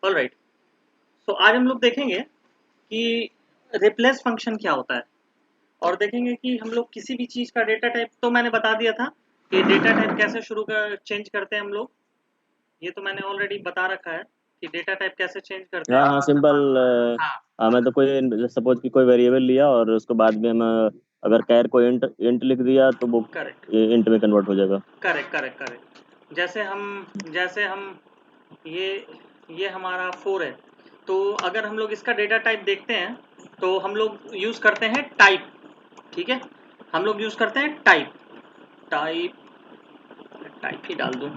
Alright. सो आज हम लोग देखेंगे कि रिप्लेस फंक्शन क्या होता है, और देखेंगे कि हम लोग किसी भी चीज़ का डेटा टाइप, तो मैंने बता दिया था कि डेटा टाइप कैसे शुरू कर चेंज करते हैं हम लोग। ये तो मैंने ऑलरेडी बता रखा है कि डेटा टाइप कैसे चेंज करते हाँ हैं। हाँ सिंपल। हाँ हमें तो कोई सपोज कि कोई वेरिएबल लिया और उसको बाद में हम अगर कैर को इंट लिख दिया तो वो करेक्ट इंट में कन्वर्ट हो जाएगा। Correct correct correct. जैसे हम ये ये हमारा 4 है, तो अगर हम लोग इसका डेटा टाइप देखते हैं तो हम लोग यूज़ करते हैं टाइप। ठीक है, हम लोग यूज़ करते हैं टाइप। टाइप टाइप ही डाल दूँ।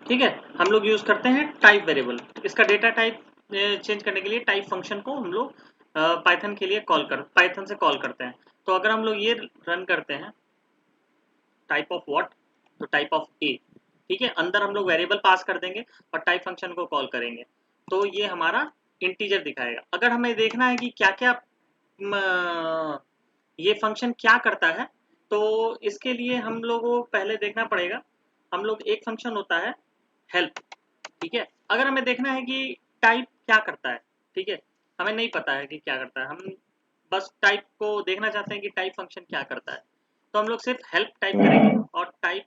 ठीक है, हम लोग यूज़ करते हैं टाइप वेरिएबल। इसका डेटा टाइप चेंज करने के लिए टाइप फंक्शन को हम लोग पाइथन के लिए पाइथन से कॉल करते हैं। तो अगर हम लोग ये रन करते हैं टाइप ऑफ व्हाट, तो टाइप ऑफ ए। ठीक है, अंदर हम लोग वेरिएबल पास कर देंगे और टाइप फंक्शन को कॉल करेंगे, तो ये हमारा इंटीजर दिखाएगा। अगर हमें देखना है कि क्या क्या ये फंक्शन क्या करता है, तो इसके लिए हम लोगों को पहले देखना पड़ेगा। हम लोग एक फंक्शन होता है हेल्प। ठीक है, अगर हमें देखना है कि टाइप क्या करता है, ठीक है, हमें नहीं पता है कि क्या करता है, हम बस टाइप को देखना चाहते हैं कि टाइप फंक्शन क्या करता है, तो हम लोग सिर्फ हेल्प टाइप करेंगे और टाइप।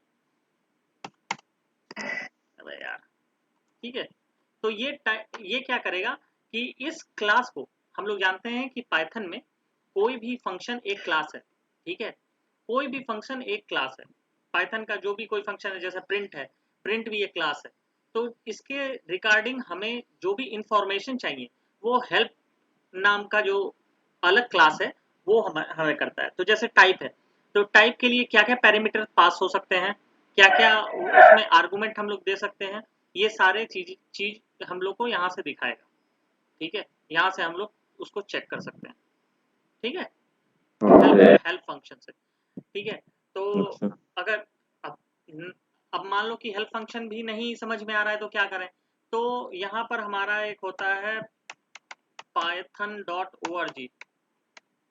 अबे यार, ठीक है, तो ये क्या करेगा कि इस क्लास को, हम लोग जानते हैं कि पाइथन में कोई भी फंक्शन एक क्लास है। ठीक है, कोई भी फंक्शन एक क्लास है। पाइथन का जो भी कोई फंक्शन है, जैसे प्रिंट है, प्रिंट भी एक क्लास है। तो इसके रिगार्डिंग हमें जो भी इंफॉर्मेशन चाहिए वो हेल्प नाम का जो अलग क्लास है वो हमें करता है। तो जैसे टाइप है, तो टाइप के लिए क्या क्या पैरामीटर पास हो सकते हैं, क्या क्या उसमें आर्गुमेंट हम लोग दे सकते हैं, ये सारे चीज हम लोग को यहाँ से दिखाएगा। ठीक है, यहाँ से हम लोग उसको चेक कर सकते हैं। ठीक है, ओके। हेल्प फंक्शन से। ठीक है, तो अच्छा। अगर अब अब मान लो कि हेल्प फंक्शन भी नहीं समझ में आ रहा है तो क्या करें, तो यहाँ पर हमारा एक होता है python.org।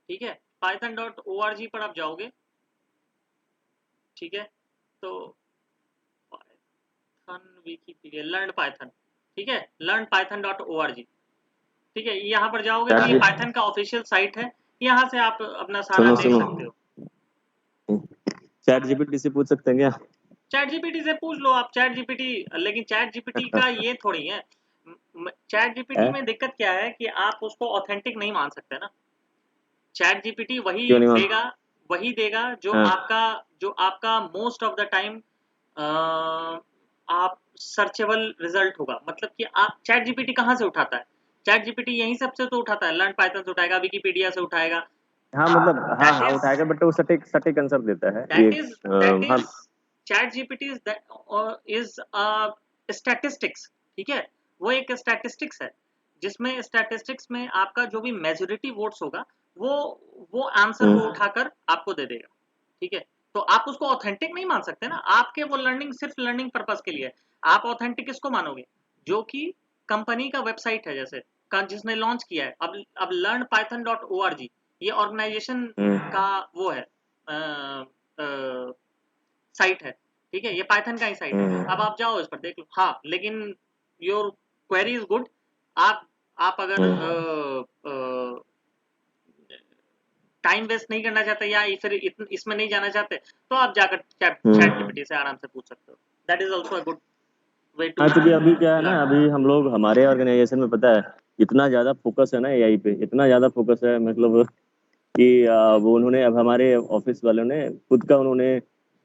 ठीक है, python.org पर आप जाओगे। ठीक है, तो पाइथन विकिपीडिया लर्न पाइथन। ठीक है, learnpython.org। ठीक है, यहाँ पर जाओगे तो चैट ये जी पाइथन का ऑफिशियल साइट है, यहाँ से आप अपना सारा सुनो देख सुनो, सकते हो। चैट जीपीटी से पूछ सकते हैं क्या? चैट जीपीटी से पूछ लो आप, चैट जीपीटी। लेकिन चैट जीपीटी का ये थोड़ी है, चैट जीपीटी है? में दिक्कत क्या है कि आप उसको ऑथेंटिक नहीं मान सकते ना। चैट जीपीटी क्यों नहीं मान? वही देगा हाँ जो आपका मोस्ट ऑफ द टाइम आप सर्चेबल रिजल्ट होगा। मतलब कि आप चैट जीपीटी कहाँ से उठाता है, चैट जीपीटी यहीं सबसे तो उठाता है, लर्न पाइथन से उठाएगा, विकिपीडिया से उठाएगा। हाँ मतलब हाँ दैट हाँ इज उठाएगा, बट वो सटीक सटीक आंसर देता है ये। दैट इज दैट हाँ। Is chat GPT is statistics. ठीक है, वो एक स्टैटिस्टिक्स है, जिसमें स्टैटिस्टिक्स में आपका जो भी मेजोरिटी वोट्स होगा वो वो आंसर को हम्म। उठाकर आपको दे देगा। ठीक है, तो आप उसको ऑथेंटिक नहीं मान सकते ना, आपके वो लर्निंग सिर्फ लर्निंग पर्पस के लिए है। आप ऑथेंटिक किसको मानोगे, जो कि कंपनी का वेबसाइट है, जैसे जिसने लॉन्च किया है। अब learn Python dot O R G, ये ऑर्गेनाइजेशन हम्म। का वो है, साइट है। ठीक है, ये पाइथन का ही साइट है, अब आप जाओ इस पर देख लो। हाँ, लेकिन योर क्वेरी इज गुड। आप अगर हम्म। टाइम वेस्ट नहीं करना चाहते या फिर इसमें नहीं जाना चाहते, तो आप जाकर चैट हम्म। जीपीटी से आराम से पूछ सकते हो। That is also a good way to हाँ क्योंकि अभी क्या है ना, लर्न। अभी हम लोग हमारे ऑर्गेनाइजेशन में पता है इतना ज्यादा फोकस है ना एआई पे, इतना ज्यादा फोकस है मतलब कि वो उन्होंने अब हमारे ऑफिस वालों ने खुद का उन्होंने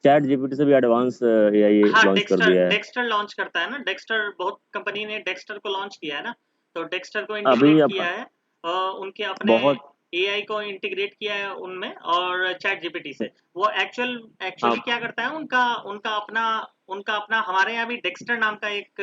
चैट जीपीटी से भी एडवांस एआई हाँ, लॉन्च कर डेक्स्टर दिया है। डेक्स्टर लॉन्च करता है ना, डेक्स्टर बहुत कंपनी ने डेक्स्टर को लॉन्च किया है ना, तो डेक्स्टर को अभी इंटीग्रेट अब किया है, उनके अपने बहुत। एआई को इंटीग्रेट किया है उनमें, और चैट जीपीटी से वो एक्चुअली हाँ क्या करता है, उनका उनका अपना हमारे यहाँ भी डेक्स्टर नाम का एक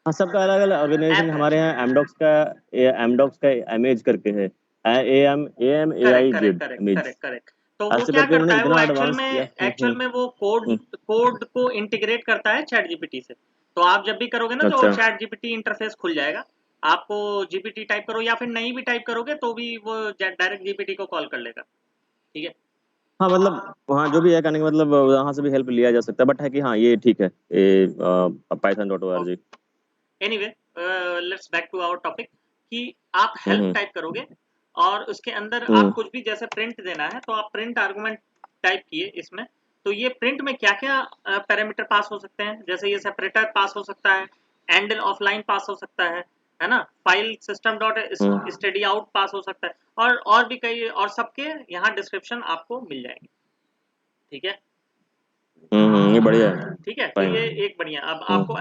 हाँ, सबका अलग अलग ऑर्गेनाइजेशन। ऐप है। हमारे यहाँ एमडॉक्स का एमेज करके है, A correct I correct Z correct amaze. Correct correct. तो वो ऐसे क्या करके करता उन्होंने है, वो इतना एडवांस किया। एक्चुअल में वो हम्म। कोड को इंटीग्रेट करता है चैट जीपीटी से। तो आप जब भी करोगे ना तो अच्छा। चैट जीपीटी इंटरफेस खुल जाएगा, आपको जीपीटी टाइप करो या फिर नहीं भी टाइप करोगे तो भी वो डायरेक्ट जीपीटी को कॉल कर लेगा। ठीक है। हाँ मतलब वहाँ जो भी है कहने का मतलब वहाँ से भी हेल्प लिया जा सकता है, बट है कि हाँ ये ठीक है, ये Python dot O R G. Anyway, let's back to our topic कि आप हेल्प टाइप करोगे और उसके अंदर आप कुछ भी जैसे प्रिंट देना है तो आप प्रिंट आर्गुमेंट टाइप किए इसमें। तो ये प्रिंट में क्या क्या पैरामीटर पास हो सकते हैं, जैसे ये सेपरेटर पास हो सकता है, एंड ऑफलाइन पास हो सकता है ना, file system dot study out पास हो सकता है और भी कई, और सबके यहाँ डिस्क्रिप्शन आपको मिल जाएंगे। ठीक है, ये बढ़िया है। ठीक है, तो ये एक बढ़िया। अब आपको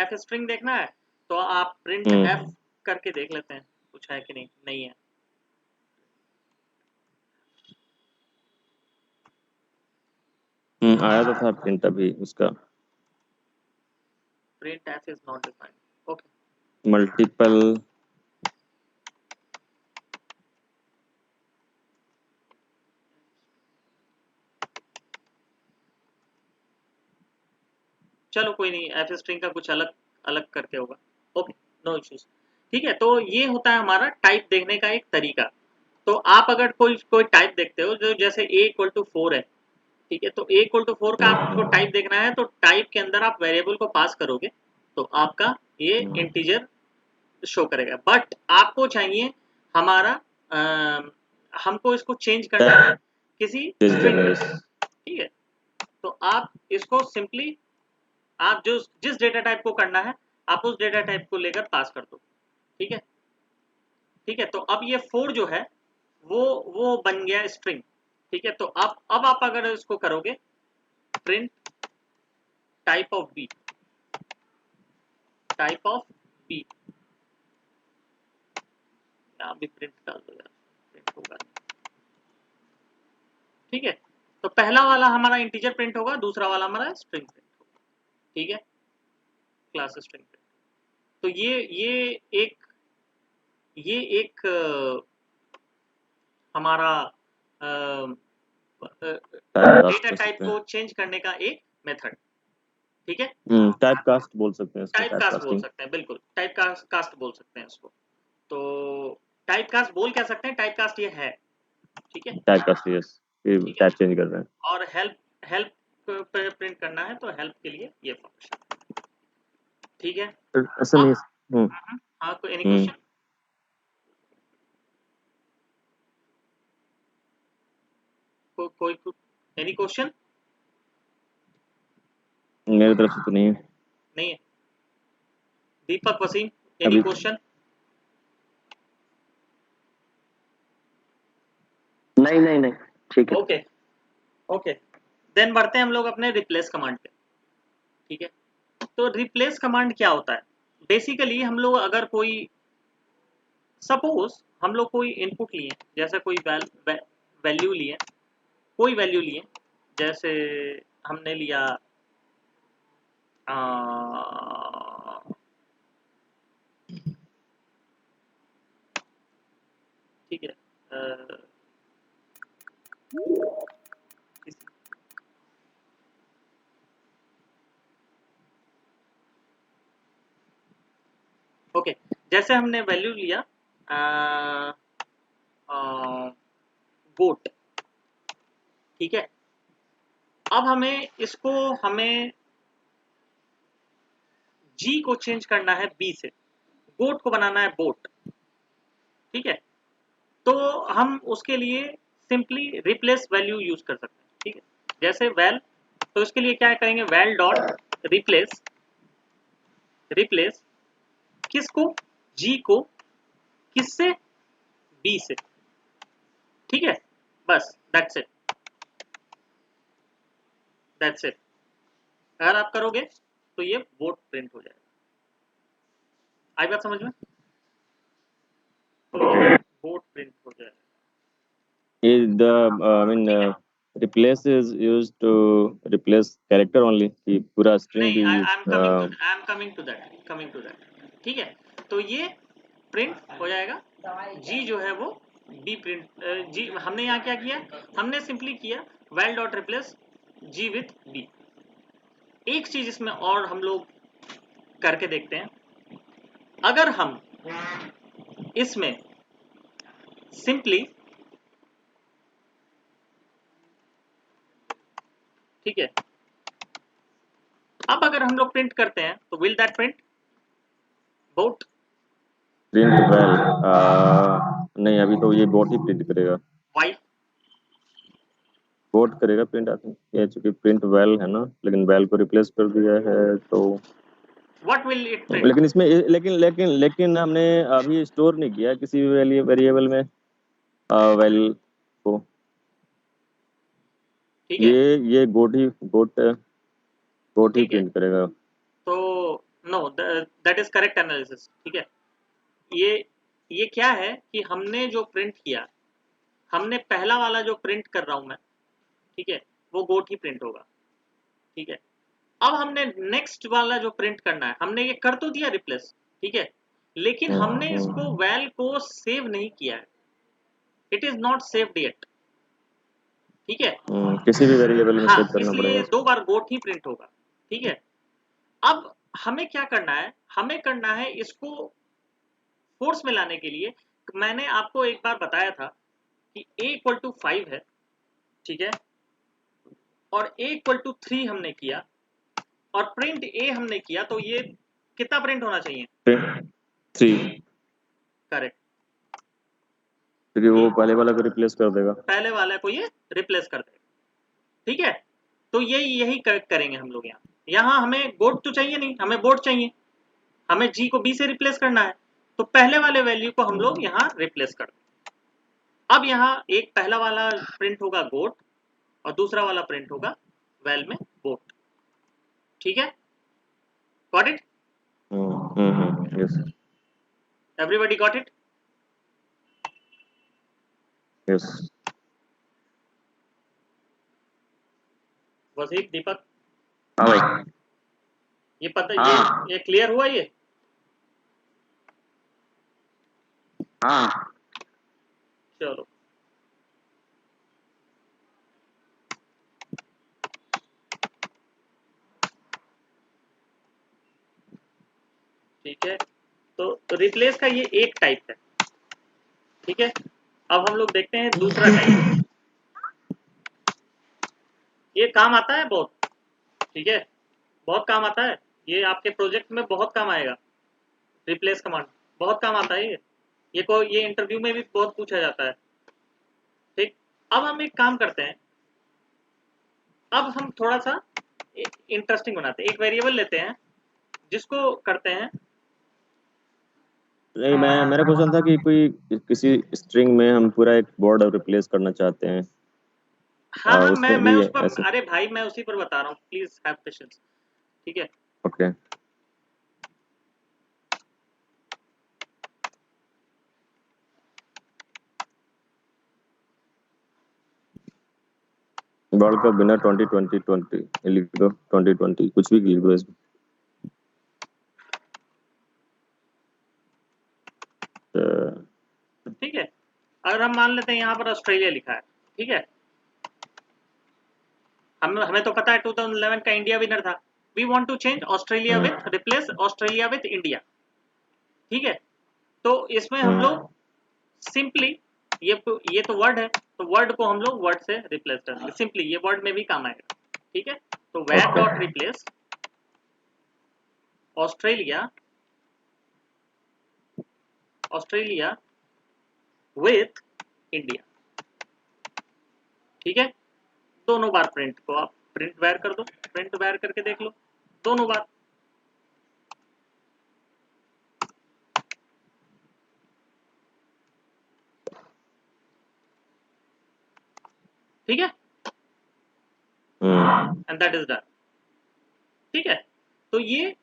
एफ स्ट्रिंग देखना है तो आप प्रिंट एफ करके देख लेते हैं कुछ है कि नहीं, नहीं है। आया तो था प्रिंट अभी उसका, print F is not defined, okay. Multiple चलो कोई नहीं, एफ स्ट्रिंग का कुछ अलग अलग करके होगा, ओके, नो इश्यूज। ठीक है, तो ये होता है हमारा टाइप देखने का एक तरीका। तो आप अगर कोई टाइप देखते हो जो जैसे a इक्वल टू 4 है, ठीक है, तो a इक्वल टू 4 का आपको टाइप देखना है, तो टाइप के अंदर आप वेरिएबल को पास करोगे तो आपका ये इंटीजर शो करेगा। बट आपको चाहिए हमारा हमको इसको चेंज करना है किसी स्ट्रिंग में, ठीक है। तो आप इसको सिंपली आप जो जिस डेटा टाइप को करना है आप उस डेटा टाइप को लेकर पास कर दो। ठीक है, ठीक है, तो अब ये 4 जो है वो बन गया स्ट्रिंग। ठीक है, तो अब आप अगर इसको करोगे print type of B, type of B, यहाँ भी प्रिंट डाल दो यार, प्रिंट होगा। ठीक है, तो पहला वाला हमारा इंटीजर प्रिंट होगा, दूसरा वाला हमारा स्ट्रिंग प्रिंट होगा। ठीक है, क्लास स्ट्रिंग प्रिंट। तो ये एक हमारा डेटा टाइप को चेंज करने का एक मेथड। ठीक है, टाइप कास्ट बोल सकते हैं इसको, टाइप कास्ट बोल सकते हैं, बिल्कुल टाइप कास्ट बोल सकते हैं इसको। तो टाइप कास्ट बोल क्या सकते हैं, टाइप कास्ट ये है। ठीक है, type cast, yes, type change कर रहे हैं। और हेल्प प्रिंट करना है तो हेल्प के लिए ये फंक्शन। ठीक है, ऐसा नहीं। हाँ, कोई एनी क्वेश्चन? कोई एनी क्वेश्चन? मेरी तरफ से तो नहीं है। नहीं है। दीपक वसीम, एनी क्वेश्चन? नहीं, ठीक है। ओके ओके, देन बढ़ते हैं हम लोग अपने रिप्लेस कमांड पे। ठीक है, तो रिप्लेस कमांड क्या होता है? बेसिकली हम लोग अगर कोई सपोज हम लोग कोई इनपुट लिए, जैसे कोई वैल्यू लिए, कोई वैल्यू लिए, जैसे हमने लिया ठीक है, ओके, जैसे हमने वैल्यू लिया गोट। ठीक है, अब हमें जी को चेंज करना है बी से, गोट को बनाना है बोट। ठीक है, तो हम उसके लिए सिंपली रिप्लेस वैल्यू यूज कर सकते हैं। ठीक है, जैसे वैल, तो इसके लिए क्या करेंगे, वैल डॉट रिप्लेस, रिप्लेस किसको, जी को, किससे, बी से। ठीक है, बस दैट्स इट, दैट्स इट। अगर आप करोगे तो ये वोट प्रिंट हो जाएगा। आई बात समझ में? तो ये वोट प्रिंट हो जाएगा। I mean, replace is used to replace character only, कि पूरा string नहीं, भी I am coming to that. ठीक है, तो ये प्रिंट हो जाएगा, जी जो है वो बी प्रिंट, जी हमने यहाँ क्या किया, हमने सिंपली किया well dot replace G with B. एक चीज इसमें और हम लोग करके देखते हैं, अगर हम इसमें सिंपली, ठीक है, अब अगर हम लोग प्रिंट करते हैं तो will that print, boat print well, नहीं अभी तो ये बोट ही प्रिंट करेगा, वाई बोट करेगा प्रिंट। आती ये चूंकि प्रिंट वेल है ना, लेकिन वेल को रिप्लेस कर दिया है तो, व्हाट विल इट प्रिंट? लेकिन इसमें लेकिन हमने अभी स्टोर नहीं किया किसी भी वेरिएबल में वेल को। ठीक है, ये गोट ही ठीक है। प्रिंट करेगा। तो no, that is correct analysis. ठीक है, ये क्या है कि हमने जो प्रिंट किया, हमने पहला वाला जो प्रिंट कर रहा हूं मैं, ठीक है, वो गोट ही प्रिंट होगा। ठीक है, अब हमने नेक्स्ट वाला जो प्रिंट करना है, हमने ये कर तो दिया रिप्लेस, ठीक है, लेकिन हमने इसको वैल को सेव नहीं किया है, it is not saved yet. ठीक है, किसी भी वेरिएबल में हाँ, सेव करना पड़ेगा इसलिए उसको। 2 बार गोट ही प्रिंट होगा। ठीक है, अब हमें क्या करना है, हमें करना है इसको फोर्स में लाने के लिए। मैंने आपको एक बार बताया था कि a इक्वल टू 5 है, ठीक है, और a इक्वल टू 3 हमने किया, और प्रिंट a हमने किया, तो ये कितना प्रिंट होना चाहिए? 3, करेक्ट, क्योंकि वो पहले वाला को रिप्लेस कर देगा। पहले वाले को ये रिप्लेस कर देगा। ठीक है, तो यही करेंगे हम लोग। यहाँ हमें गोट तो चाहिए नहीं, हमें बोट चाहिए, हमें g को b से रिप्लेस करना है, तो पहले वाले वैल्यू को हम लोग यहाँ रिप्लेस कर दें। अब यहाँ एक पहला वाला प्रिंट होगा गोट, और दूसरा वाला प्रिंट होगा वेल में बोट। ठीक है, got it? Yes, everybody got it? Yes. Wasif, Deepak, हाँ भाई। ये पता, हाँ ये क्लियर हुआ ये? हाँ। चलो, ठीक है, तो रिप्लेस का ये एक टाइप है। ठीक है, अब हम लोग देखते हैं दूसरा टाइप। ये काम आता है बहुत, ठीक है, बहुत काम आता है, ये आपके प्रोजेक्ट में बहुत काम आएगा। रिप्लेस कमांड बहुत काम आता है ये इंटरव्यू में भी बहुत पूछा जाता है। ठीक, अब हम एक काम करते हैं, अब हम थोड़ा सा इंटरेस्टिंग बनाते हैं। एक वेरिएबल लेते हैं जिसको करते हैं, नहीं, मेरा क्वेश्चन था कि कोई किसी स्ट्रिंग में हम पूरा एक वर्ड रिप्लेस करना चाहते हैं, हाँ हाँ, मैं उसमें मैं भी उस पर, ऐसे। अरे भाई मैं उसी पर बता रहा हूँ, प्लीज हैव पेशेंस। ठीक है, ओके, वर्ड का बिना 2020 लिख दो, 2020 कुछ भी लिख दो इसमें। ठीक है, अगर हम मान लेते हैं यहाँ पर ऑस्ट्रेलिया लिखा है, ठीक है, हमें तो पता है 2011 का इंडिया विनर था। We want to change Australia with, replace Australia with India. ठीक है, तो इसमें हम लोग सिंपली, ये तो वर्ड है, तो वर्ड को हम लोग वर्ड से रिप्लेस कर देंगे सिंपली, ये वर्ड में भी काम आएगा। ठीक है, तो वैर dot replace Australia, Australia with India. ठीक है, दोनों बार प्रिंट को आप प्रिंट वैर कर दो, प्रिंट वैर करके देख लो दोनों बार। ठीक है, एंड दैट इज डन। ठीक है, तो ये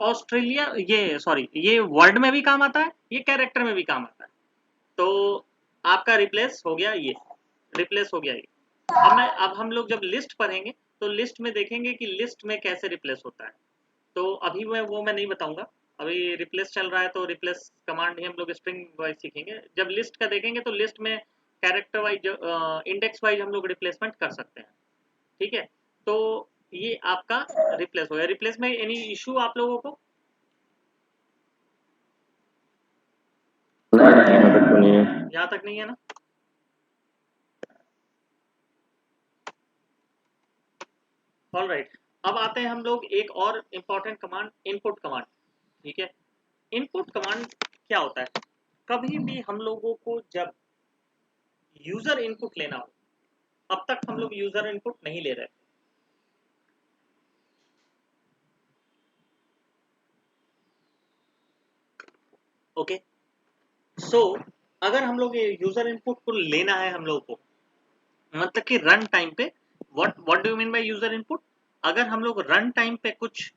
ऑस्ट्रेलिया, ये सॉरी, ये वर्ड में भी काम आता है, ये कैरेक्टर में भी काम आता है। तो आपका रिप्लेस हो गया, ये रिप्लेस हो गया ये। अब हम लोग जब लिस्ट पढ़ेंगे तो लिस्ट में देखेंगे कि लिस्ट में कैसे रिप्लेस होता है। तो अभी मैं नहीं बताऊंगा, अभी रिप्लेस चल रहा है, तो रिप्लेस कमांड ही हम लोग स्ट्रिंग वाइज सीखेंगे। जब लिस्ट का देखेंगे तो लिस्ट में कैरेक्टर वाइज, इंडेक्स वाइज हम लोग रिप्लेसमेंट कर सकते हैं। ठीक है, तो ये आपका रिप्लेस हो गया। रिप्लेस में एनी इशू आप लोगों को? यहाँ तक तो नहीं है। यहाँ तक नहीं है ना? ऑल राइट, अब आते हैं हम लोग एक और इम्पॉर्टेंट कमांड, इनपुट कमांड। ठीक है, इनपुट कमांड क्या होता है? कभी भी हम लोगों को जब यूजर इनपुट लेना हो, अब तक हम लोग यूजर इनपुट नहीं ले रहे। ओके, सो अगर हम लोग ये यूजर इनपुट को लेना है हम लोगों को, मतलब कि रन टाइम पे, what do you mean by user input? अगर हम लोग रन टाइम पे कुछ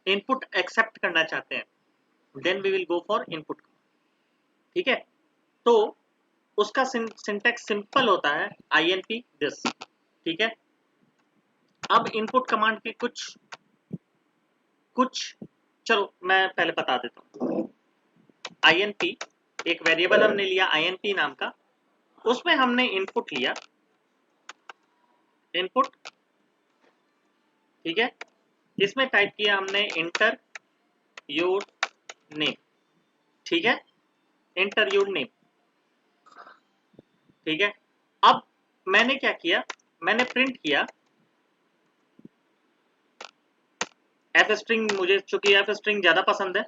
इनपुट एक्सेप्ट करना चाहते हैं, then we will go for input. ठीक है, तो उसका सिंटैक्स सिंपल होता है INP दिस। ठीक है, अब इनपुट कमांड के कुछ चलो मैं पहले बता देता हूँ। INP एक वेरिएबल हमने लिया INP नाम का, उसमें हमने इनपुट लिया, इनपुट। ठीक है, इसमें टाइप किया हमने इंटर योर नेम। ठीक है, इंटर योर नेम। ठीक है, अब मैंने क्या किया, मैंने प्रिंट किया एफ स्ट्रिंग। मुझे चूंकि एफ स्ट्रिंग ज्यादा पसंद है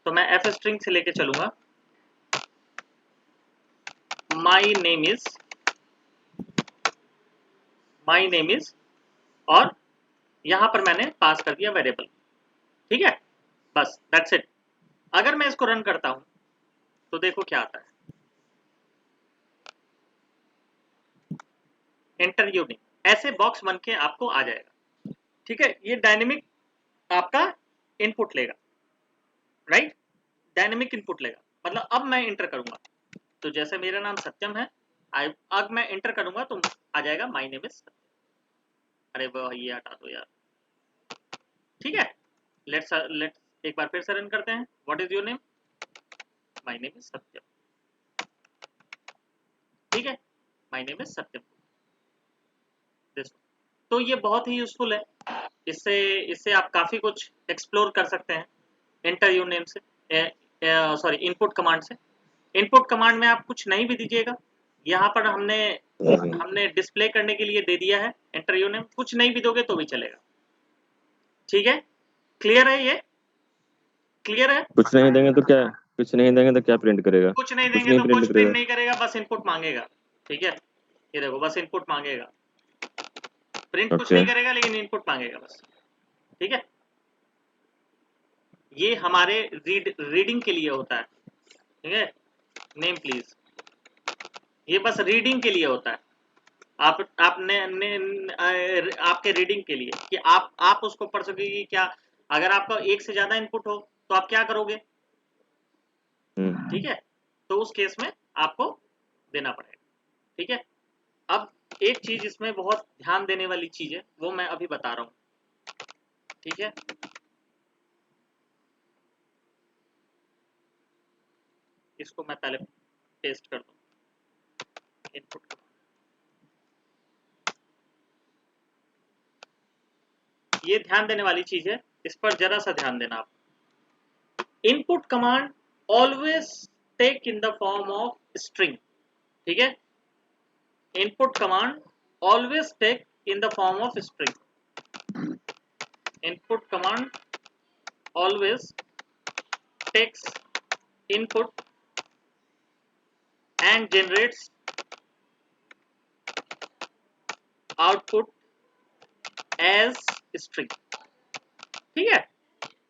तो मैं एफ स्ट्रिंग से लेके चलूंगा। माई नेम इज और यहां पर मैंने पास कर दिया वेरिएबल। ठीक है, बस दैट्स इट। अगर मैं इसको रन करता हूं तो देखो क्या आता है, एंटर योर नेम, ऐसे बॉक्स बन के आपको आ जाएगा। ठीक है, ये डायनेमिक आपका इनपुट लेगा, राइट? डायनेमिक इनपुट लेगा, मतलब अब मैं इंटर करूंगा तो जैसे मेरा नाम सत्यम है, अब मैं इंटर करूंगा तो आ जाएगा माय नेम इज सत्यम। अरे वाह, ये हटा दो यार। ठीक है, लेट्स एक बार फिर से रन करते हैं। What is your name? My name is Satyam. ठीक है, my name is Satyam this. तो ये बहुत ही यूजफुल है, इससे आप काफी कुछ एक्सप्लोर कर सकते हैं एंटर योर नेम से, सॉरी इनपुट कमांड से। इनपुट कमांड में आप कुछ नहीं भी दीजिएगा, यहाँ पर हमने डिस्प्ले करने के लिए दे दिया है एंटर योर नेम। कुछ नहीं भी दोगे तो भी चलेगा। ठीक है, क्लियर है? ये क्लियर है? कुछ नहीं देंगे तो क्या प्रिंट करेगा? कुछ नहीं कुछ देंगे नहीं तो प्रिंट कुछ प्रिंट करेगा। नहीं करेगा, बस इनपुट मांगेगा। ठीक है, ये देखो बस इनपुट मांगेगा, प्रिंट कुछ ओके, नहीं करेगा लेकिन इनपुट मांगेगा बस। ठीक है, ये हमारे रीडिंग के लिए होता है। ठीक है, नेम प्लीज, ये बस रीडिंग के लिए होता है। आपने आपके रीडिंग के लिए कि आप उसको पढ़ सके कि क्या। अगर आपका एक से ज्यादा इनपुट हो तो आप क्या करोगे? ठीक है, तो उस केस में आपको देना पड़ेगा। ठीक है, अब एक चीज इसमें बहुत ध्यान देने वाली चीज है, वो मैं अभी बता रहा हूं। ठीक है, इसको मैं पहले पेस्ट कर दूं इनपुट। ये ध्यान देने वाली चीज है, इस पर जरा सा ध्यान देना आप। Input command always take in the form of string. ठीक है, input command always take in the form of string. Input command always takes input and generates output as string। ठीक है,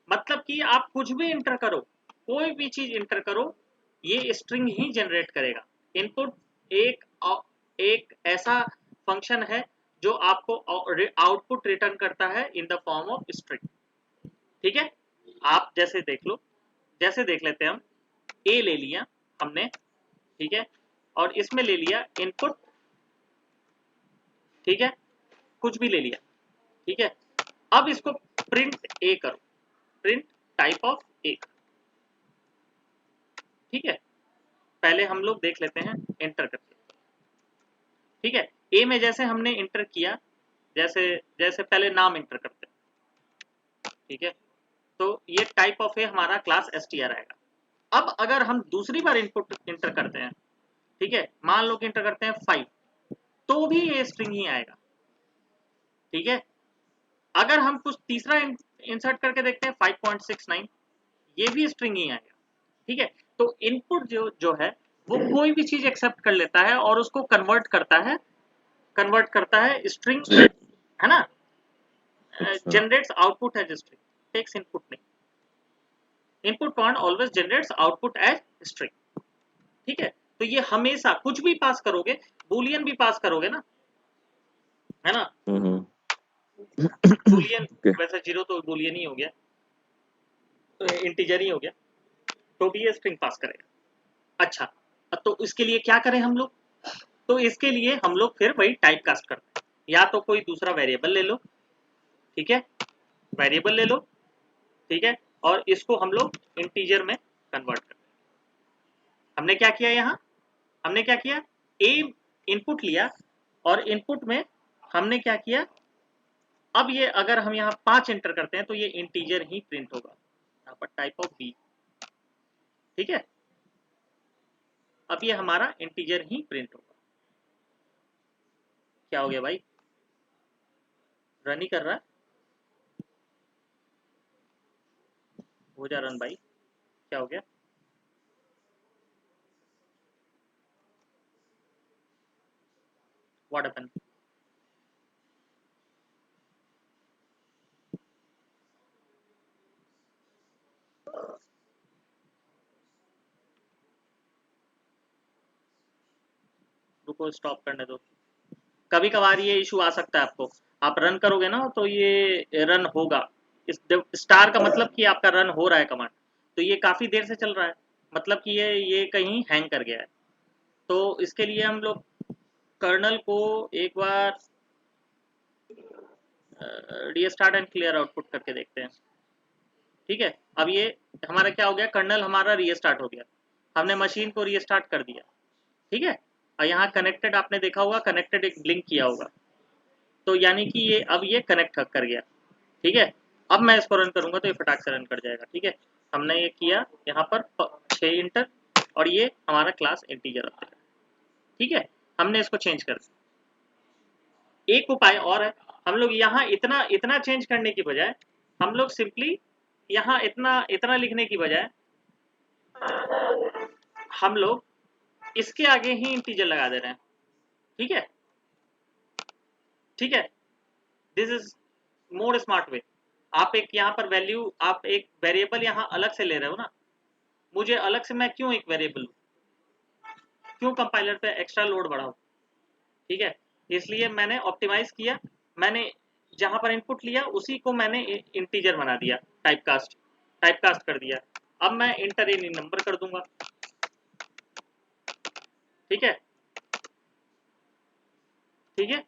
मतलब कि आप कुछ भी इंटर करो, कोई भी चीज इंटर करो, ये स्ट्रिंग ही जनरेट करेगा। इनपुट एक ऐसा फंक्शन है जो आपको आउटपुट रिटर्न करता है इन द फॉर्म ऑफ स्ट्रिंग। ठीक है, आप जैसे देख लो, जैसे देख लेते हैं हम, ए ले लिया हमने। ठीक है, और इसमें ले लिया इनपुट। ठीक है, कुछ भी ले लिया। ठीक है, अब इसको प्रिंट ए करो, प्रिंट टाइप ऑफ ए। ठीक है, पहले हम लोग देख लेते हैं एंटर करके। ठीक है, ए में जैसे हमने इंटर किया, जैसे जैसे पहले नाम इंटर करते हैं। ठीक है, तो ये टाइप ऑफ ए हमारा क्लास str आएगा। अब अगर हम दूसरी बार इनपुट इंटर करते हैं, ठीक है, मान लो कि इंटर करते हैं 5, तो भी ये स्ट्रिंग ही आएगा। ठीक है, अगर हम कुछ तीसरा इंसर्ट करके देखते हैं 5.69, ये भी स्ट्रिंग ही आएगा। ठीक है। तो इनपुट जो है वो कोई भी चीज एक्सेप्ट कर लेता है और उसको कन्वर्ट करता है स्ट्रिंग, है ना, अच्छा। Generates output as string, takes input नहीं, input command always generates output as string. ठीक है। तो ये हमेशा कुछ भी पास करोगे, बूलियन भी पास करोगे ना, है ना, बूलियन वैसे 0 तो बूलियन ही हो गया, तो इंटीजर ही हो गया, तो भी ये स्ट्रिंग पास करेगा। अच्छा, तो इसके लिए क्या करें हम लोग? तो इसके लिए हम लोग फिर वही टाइप कास्ट करते हैं, या तो कोई दूसरा वेरिएबल ले लो, ठीक है, वेरिएबल ले लो, ठीक है, और इसको हम लोग इंटीजर में कन्वर्ट करते हैं। हमने क्या किया यहाँ, हमने क्या किया, ए इनपुट लिया और इनपुट में हमने क्या किया, अब ये अगर हम यहाँ 5 एंटर करते हैं तो ये इंटीजर ही प्रिंट होगा, यहाँ पर टाइप ऑफ बी, ठीक है, अब ये हमारा इंटीजर ही प्रिंट होगा। क्या हो गया भाई, रन ही कर रहा है, हो जा रन भाई, क्या हो गया, व्हाट हैपेंड? रुको, स्टॉप करने दो, कभी कभार ये इशू आ सकता है आपको, आप रन करोगे ना तो ये रन होगा, इस स्टार का मतलब कि आपका रन हो रहा है कमांड, तो ये काफ़ी देर से चल रहा है, मतलब कि ये कहीं हैंग कर गया है। तो इसके लिए हम लोग कर्नल को एक बार रीस्टार्ट एंड क्लियर आउटपुट करके देखते हैं। ठीक है, अब ये हमारा क्या हो गया, कर्नल हमारा रीस्टार्ट हो गया, हमने मशीन को रीस्टार्ट कर दिया। ठीक है, और यहाँ कनेक्टेड आपने देखा होगा, कनेक्टेड एक ब्लिंक किया होगा, तो यानी कि ये अब ये कनेक्ट कर गया। ठीक है, अब मैं इसको रन करूंगा तो ये फटाक से रन कर जाएगा। ठीक है, हमने ये किया यहाँ पर 6 इंटर और ये हमारा क्लास इंटीजर आ गया। ठीक है, हमने इसको चेंज कर दिया। एक उपाय और है, हम लोग यहाँ इतना इतना चेंज करने की बजाय हम लोग सिंपली यहाँ इतना इतना लिखने की बजाय हम लोग इसके आगे ही इंटीजर लगा दे रहे हैं। ठीक है, ठीक है, this is more smart way. आप एक यहाँ पर वैल्यू, आप एक वेरिएबल यहाँ अलग से ले रहे हो ना, मुझे अलग से मैं क्यों एक वेरिएबल, क्यों कंपाइलर पे एक्स्ट्रा लोड बढ़ाऊं? ठीक है, इसलिए मैंने ऑप्टिमाइज किया, मैंने जहां पर इनपुट लिया उसी को मैंने इंटीजर बना दिया, टाइपकास्ट कर दिया। अब मैं इंटर एनी नंबर कर दूंगा। ठीक है, ठीक है,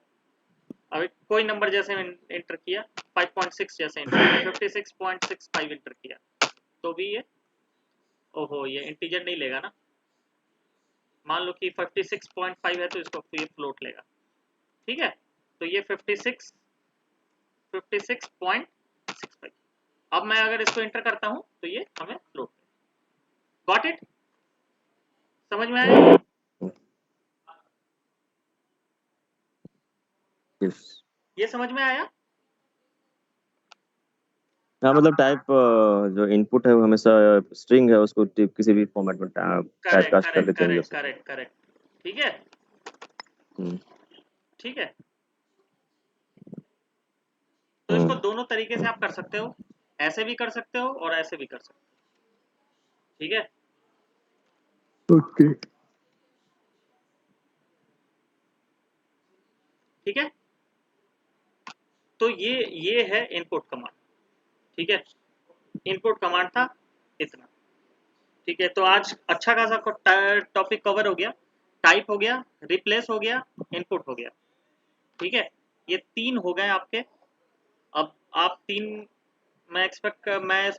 अब कोई नंबर जैसे इंटर किया 5.6 जैसे इंटर 56.65 इंटर किया तो भी ये, ओहो, ये इंटीजर नहीं लेगा ना, मान लो कि 56.5 है तो इसको ये फ्लोट लेगा। ठीक है, तो ये 56.65। अब मैं अगर इसको इंटर करता हूं तो ये हमें फ्लोट, गॉट इट, समझ में आया? yes. ये समझ में आया? हाँ, मतलब टाइप जो इनपुट है वो हमेशा स्ट्रिंग है, उसको किसी भी फॉर्मेट में टाइप कास्ट करके चेंज कर सकते हैं। करेक्ट, ठीक है, ठीक है, तो इसको दोनों तरीके से आप कर सकते हो, ऐसे भी कर सकते हो और ऐसे भी कर सकते हो। ठीक है, ओके, ठीक है, तो ये है इनपुट कमांड। ठीक है, इनपुट कमांड था इतना। ठीक है, तो आज अच्छा खासा टॉपिक कवर हो गया, टाइप हो गया, रिप्लेस हो गया, इनपुट हो गया। ठीक है, ये 3 हो गए आपके। अब आप 3 मैं इस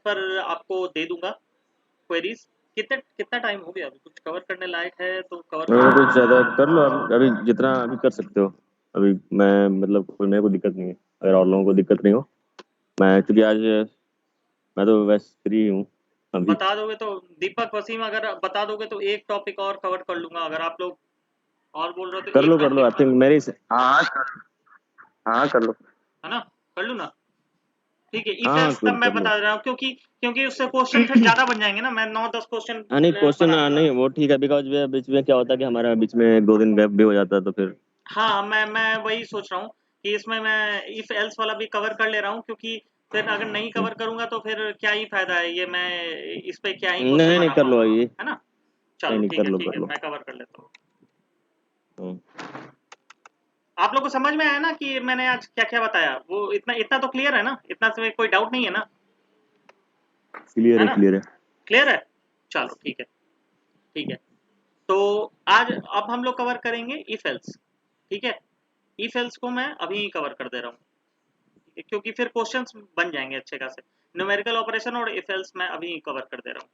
पर आपको दे दूंगा क्वेरीज। कितना टाइम हो गया, अभी कुछ कवर करने लायक है तो कवर कुछ ज़्यादा कर लो अभी जितना अभी कर सकते हो। अभी मैं मतलब मेरे को दिक्कत नहीं है, अगर और लोगों को दिक्कत नहीं हो, मैं क्योंकि आज मैं तो वैसे फ्री हूँ अभी। बता दोगे तो दीपक वसीम, अगर बता दोगे तो एक टॉपिक और कवर कर लूंगा, अगर आप लोग और बोल रहे हो तो कर लो आई थिंक मेरी से। हाँ हाँ कर लो। है ना, कर लूँ ना? ठीक है, इफ हाँ एल्स तब कुछ मैं कर लो। बता रहा हूँ, क्योंकि उससे क्वेश्चन फिर ज्यादा बन जाएंगे ना, मैं 9-10 क्वेश्चन हाँ नहीं क्वेश्चन बना दूंगा। नहीं वो ठीक है, बिकॉज बीच में क्या होता है कि हमारा बीच में 2 दिन गैप भी हो जाता है तो फिर हाँ, मैं वही सोच रहा हूँ कि इसमें मैं इफ एल्स वाला भी कवर कर ले रहा हूँ, क्योंकि फिर अगर नहीं कवर करूंगा तो फिर क्या ही फायदा है, ये मैं इस पे क्या ही नहीं क्वेश्चन नहीं बना कर लो पाऊंगा, ये, है ना। नहीं चलो नहीं ठीक कर है, लो। मैं कवर कर लेता हूँ। हम्म, आप लोग को समझ में आया ना कि मैंने आज क्या क्या बताया, वो इतना इतना तो क्लियर है ना, इतना से कोई डाउट नहीं है ना, क्लियर है है ना, क्लियर है। क्लियर है। चलो ठीक है, ठीक है। तो आज अब हम लोग कवर करेंगे इफ एल्स, ठीक है। इफ एल्स को मैं अभी कवर कर दे रहा हूँ, क्योंकि फिर क्वेश्चंस बन जाएंगे अच्छे खासे। न्यूमेरिकल ऑपरेशन और इफ एल्स मैं अभी कवर कर दे रहा हूँ।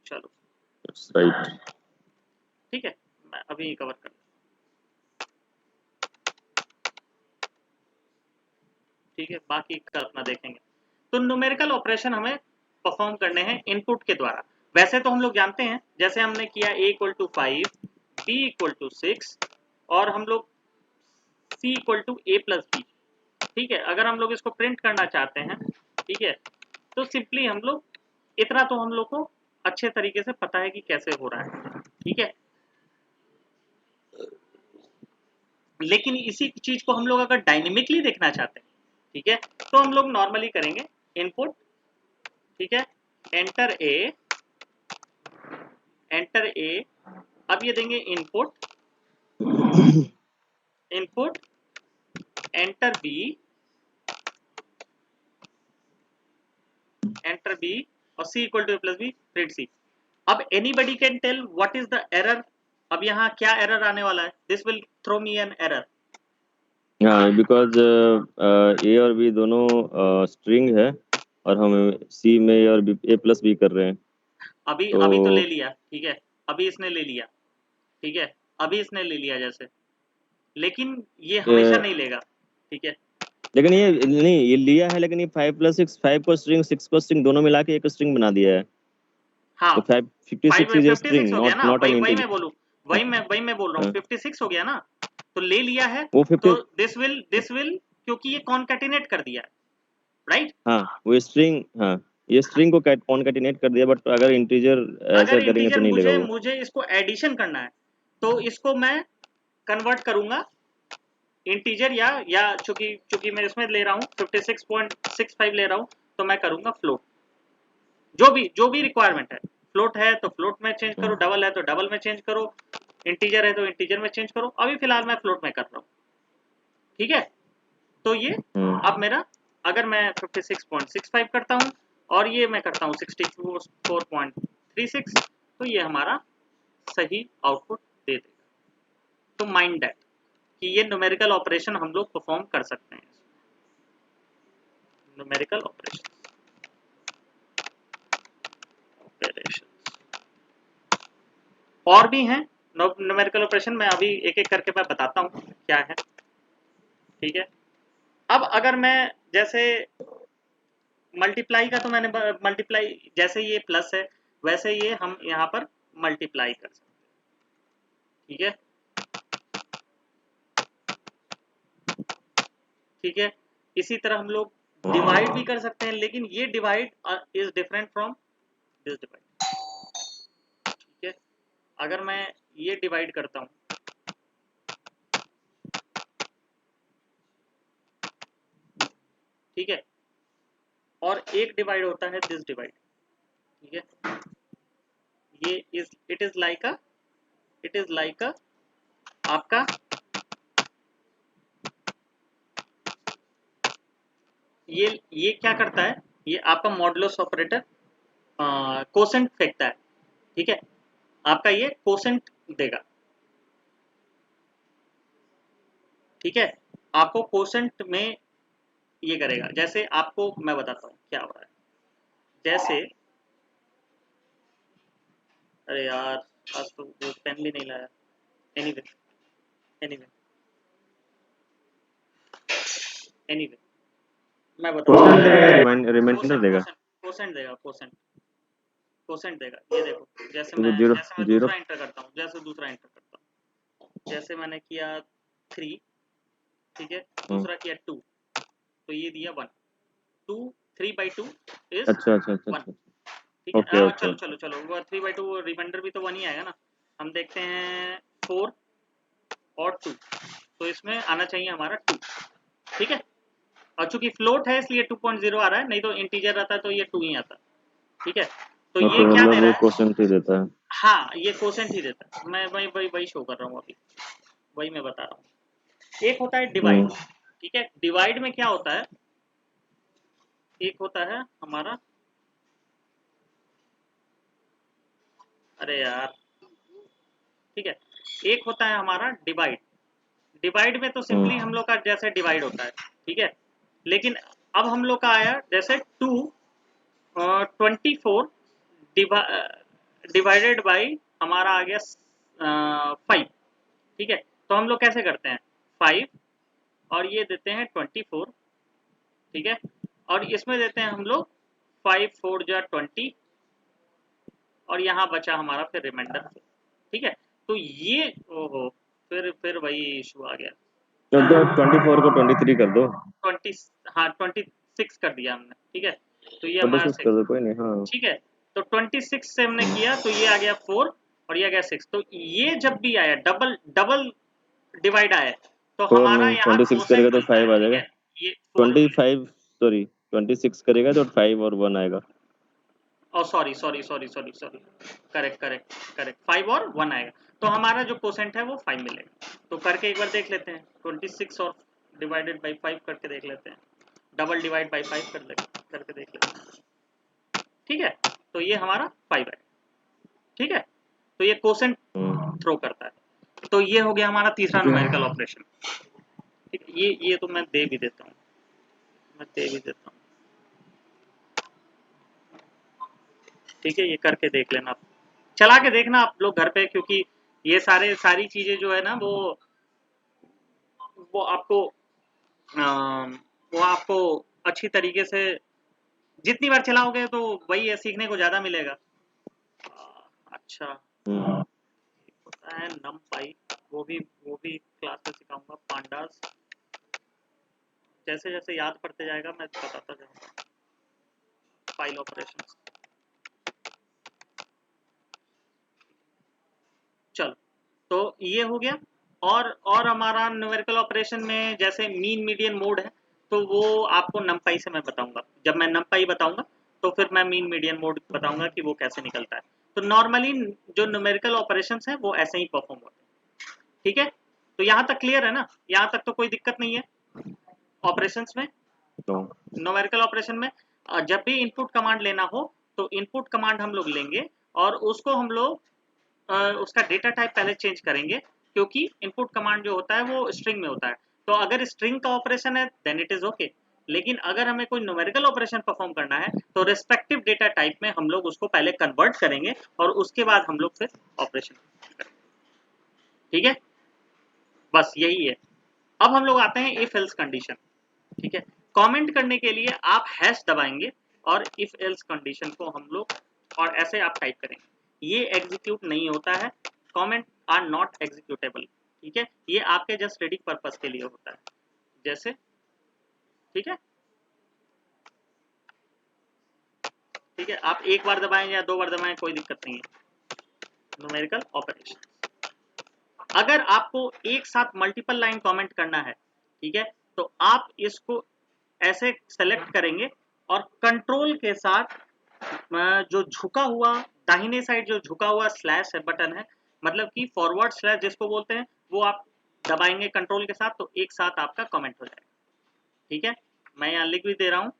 चलो राइट। ठीक है, मैं अभी कवर कर, ठीक है, बाकी का अपना देखेंगे। तो न्यूमेरिकल ऑपरेशन हमें परफॉर्म करने हैं इनपुट के द्वारा। वैसे तो हम लोग जानते हैं, जैसे हमने किया a = 5, b = 6 और हम लोग c = a + b, ठीक है। अगर हम लोग इसको प्रिंट करना चाहते हैं, ठीक है, तो सिंपली हम लोग, इतना तो हम लोग को अच्छे तरीके से पता है कि कैसे हो रहा है, ठीक है। लेकिन इसी चीज को हम लोग अगर डायनेमिकली देखना चाहते हैं, ठीक है, तो हम लोग नॉर्मली करेंगे इनपुट, ठीक है, एंटर ए, अब ये देंगे इनपुट, एंटर बी और c = a + b, print c। अब anybody can tell what is the error. अब यहाँ क्या एरर आने वाला है, this will throw me an error. हाँ बिकॉज ए और बी दोनों स्ट्रिंग है और हम सी में ए और बी A+B कर रहे हैं अभी तो ले तो लिया, ठीक है, अभी इसने ले लिया, ठीक है, अभी इसने ले लिया जैसे, लेकिन ये हमेशा नहीं लेगा, ठीक है। लेकिन ये नहीं ये लिया है, लेकिन ये 5+6 5 को स्ट्रिंग 6 को स्ट्रिंग दोनों मिला के एक स्ट्रिंग बना दिया है। हाँ, तो 56 इज ए 56 स्ट्रिंग, हो गया नॉट ना, नॉट वही एन वही इंटीजर। मैं बोलूँ, वही मैं बोल रहा हूँ, 56 हो गया ना, तो ले लिया है। वो तो 50 दिस विल क्योंकि ये कॉन्कैटिनेट कर दिया है, राइट। हाँ वो स्ट्रिंग, हाँ ये स्ट्रिंग को कॉन्कैटिनेट कर दिया, बट अगर इंटीजर अगर ऐसा करेंगे तो इंटीजर नहीं लेगा मुझे वो। मुझे इसको एडिशन करना है, तो इसको मैं कन्वर्ट करूंगा इंटीजर, या चूंकि मैं इसमें ले रहा हूँ 56.65 ले रहा हूँ, तो मैं करूंगा फ्लोट, जो भी रिक्वायरमेंट है। फ्लोट है तो फ्लोट में चेंज करो, डबल है तो डबल में चेंज करो, इंटीजर है तो इंटीजर में चेंज करो। अभी फिलहाल मैं फ्लोट में कर रहा हूँ, ठीक है। तो ये अब मेरा, अगर मैं 56.65 करता हूँ और ये मैं करता हूँ 64.36, तो ये हमारा सही आउटपुट दे देगा। तो माइंड दैट कि ये न्यूमेरिकल ऑपरेशन हम लोग परफॉर्म कर सकते हैं। न्यूमेरिकल ऑपरेशन और भी हैं न्यूमेरिकल ऑपरेशन, मैं अभी एक एक करके मैं बताता हूँ क्या है, ठीक है। अब अगर मैं जैसे मल्टीप्लाई का, तो मैंने मल्टीप्लाई, जैसे ये प्लस है वैसे ये हम यहाँ पर मल्टीप्लाई कर सकते हैं, ठीक है, ठीक है। इसी तरह हम लोग डिवाइड भी कर सकते हैं, लेकिन ये divide is different from this divide, ठीक है। अगर मैं ये डिवाइड करता हूँ, ठीक है, और एक डिवाइड होता है दिस डिवाइड, ठीक है। ये इट इज लाइक अ आपका, ये क्या करता है, ये आपका मॉडुलस ऑपरेटर कोसेंट फेंकता है, ठीक है। आपका ये कोसेंट देगा, ठीक है, आपको कोसेंट में ये करेगा। जैसे आपको मैं बताता हूँ क्या हो रहा है, जैसे, अरे यार आज तो वो पेन भी नहीं लाया, एनीवे एनीवे एनीवे मैं बताता क्वेश्चन हूँ। देगा, रिमाइंडर देगा। कोसेंट देगा, कोसेंट देगा। ये देखो, जैसे तो मैं जीरो जीरो दूसरा एंटर करता हूँ, जैसे मैंने किया 3, ठीक है, दूसरा किया 2, तो ये दिया 1, 2 3/2 इज अच्छा अच्छा अच्छा 1, अच्छा ठीक है। ओके ओके चलो चलो चलो, वो 3/2 रिमाइंडर भी तो 1 ही आएगा ना। हम देखते हैं 4 और 2, तो इसमें आना चाहिए हमारा 2, ठीक है। और चूंकि फ्लोट है इसलिए 2.0 आ रहा है, नहीं तो इंटीजर रहता तो ये 2 ही आता, ठीक है। तो ओके, ये क्या दे मतलब रहा वो है, क्वेश्चन ही देता है। हाँ ये कोसेंट ही देता है। मैं वही शो कर रहा हूँ अभी, वही मैं बता रहा हूँ। एक होता है डिवाइड, ठीक है। डिवाइड में क्या होता है, एक होता है हमारा, अरे यार, ठीक है, एक होता है हमारा डिवाइड। डिवाइड में तो सिंपली हम लोग का जैसे डिवाइड होता है, ठीक है। लेकिन अब हम लोग का आया जैसे 24 डिवाइडेड बाई हमारा आ गया 5, ठीक है। तो हम लोग कैसे करते हैं, 5 और ये देते हैं 24, ठीक है। और इसमें देते हैं हम लोग 5 4 जा 20, और यहाँ बचा हमारा फिर रिमाइंडर, ठीक है। तो ये ओहो, फिर वही इशू आ गया। तो 24 को 23 कर दो, 20, हाँ 26 कर दिया हमने, ठीक है। तो ये हमारा 26 कर 6, दो, कोई नहीं। हाँ ठीक है। तो 26 से हमने किया तो ये आ गया 4 और ये आ गया 6। तो ये जब भी आया डबल डबल डिवाइड आया तो 4 हमारा नहीं, यहाँ 26 कोसेंट करेगा तो मिलता है, 5 आ ठीक जाएगा। है। ये 4 नहीं, 25 सॉरी 26 करेगा तो 5 और 1 आएगा। और sorry sorry sorry sorry sorry, correct correct correct, 5 और 1 आएगा। तो हमारा जो कोसेंट है वो 5 मिलेगा। तो करके एक बार देख लेते हैं, 26 और डिवाइडेड बाई 5 करके देख लेते हैं, डबल डिवाइड बाई 5 करके देख लेते हैं, ठीक है। तो ये हमारा 5 है, ठीक है। तो ये कोसेंट थ्रो करता है। तो ये हो गया हमारा तीसरा न्यूमेरिकल ऑपरेशन, ठीक है। ये तो मैं दे भी देता हूँ, मैं दे भी देता हूँ, ठीक है। ये करके देख लेना आप, चला के देखना आप लोग घर पे, क्योंकि ये सारी चीजें जो है ना वो आपको वो आपको अच्छी तरीके से जितनी बार चलाओगे तो वही है, सीखने को ज्यादा मिलेगा। अच्छा, होता है नम पाई, वो भी क्लास में सिखाऊंगा। पांडास, जैसे जैसे याद पड़ते जाएगा मैं बताता जाऊंगा। फाइल ऑपरेशंस, चलो। तो ये हो गया। और हमारा न्यूमेरिकल ऑपरेशन में जैसे मीन मीडियन मोड है, तो वो आपको नमपाई से मैं बताऊंगा। जब मैं नमपाई बताऊंगा तो फिर मैं मीन मीडियन मोड बताऊंगा कि वो कैसे निकलता है। तो नॉर्मली जो न्यूमेरिकल ऑपरेशंस हैं वो ऐसे ही परफॉर्म होते हैं, ठीक है। तो यहाँ तक क्लियर है ना, यहाँ तक तो कोई दिक्कत नहीं है ऑपरेशंस में, तो न्यूमेरिकल ऑपरेशन में। जब भी इनपुट कमांड लेना हो तो इनपुट कमांड हम लोग लेंगे और उसको हम लोग उसका डेटा टाइप पहले चेंज करेंगे, क्योंकि इनपुट कमांड जो होता है वो स्ट्रिंग में होता है। तो अगर स्ट्रिंग का ऑपरेशन है देन इट इज ओके, लेकिन अगर हमें कोई न्यूमेरिकल ऑपरेशन परफॉर्म करना है तो रिस्पेक्टिव डेटा टाइप में हम लोग उसको पहले कन्वर्ट करेंगे और उसके बाद हम लोग फिर ऑपरेशन करेंगे, ठीक है। बस यही है। अब हम लोग आते हैं इफ एल्स कंडीशन, ठीक है। कमेंट करने के लिए आप हैश दबाएंगे और इफ एल्स कंडीशन को हम लोग और ऐसे आप टाइप करेंगे। ये एग्जीक्यूट नहीं होता है, कमेंट आर नॉट एग्जीक्यूटेबल, ठीक है। ये आपके जस्ट रीडिंग पर्पस के लिए होता है, जैसे, ठीक है, ठीक है। आप एक बार दबाएं या 2 बार दबाएं कोई दिक्कत नहीं है। न्यूमेरिकल ऑपरेशन, अगर आपको एक साथ मल्टीपल लाइन कमेंट करना है, ठीक है, तो आप इसको ऐसे सेलेक्ट करेंगे और कंट्रोल के साथ जो झुका हुआ दाहिने साइड जो झुका हुआ स्लैश है बटन है, मतलब कि फॉरवर्ड स्लैश जिसको बोलते हैं, वो आप दबाएंगे कंट्रोल के साथ तो एक साथ आपका कमेंट हो जाएगा, ठीक है। मैं यहाँ लिख भी दे रहा हूँ,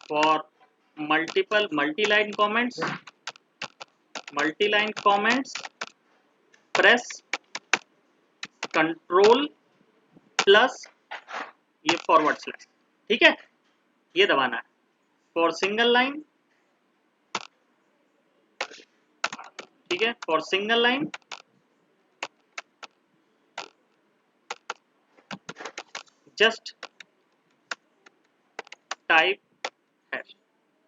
for multiline comments press control plus ये फॉरवर्ड स्लैश, ठीक है। ये दबाना है फॉर सिंगल लाइन, ठीक है। For single line just type hash,